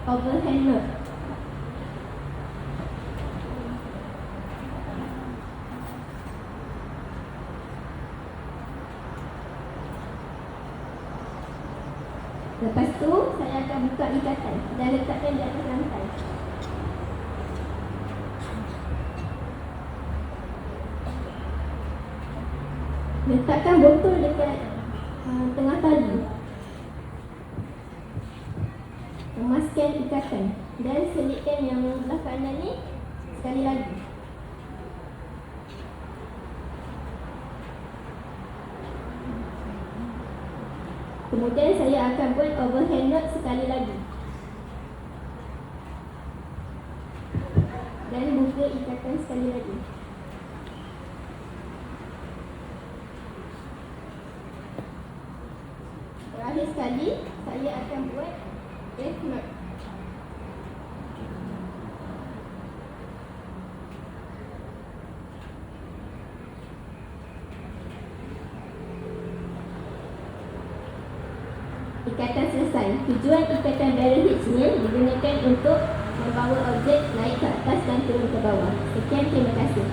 overhand knot. Lepas tu saya akan buka ikatan dan letakkan di atas lantai. Letakkan botol dekat tengah tali. Emaskan ikatan dan selitkan yang belah kanan ni sekali lagi. Kemudian saya akan buat overhand knot sekali lagi. Dan buka ikatan sekali lagi. Terakhir sekali, saya akan buat F knot. Ikatan selesai. Tujuan ikatan barrel hitch ni digunakan untuk membawa objek naik ke atas dan turun ke bawah. Sekian, terima kasih.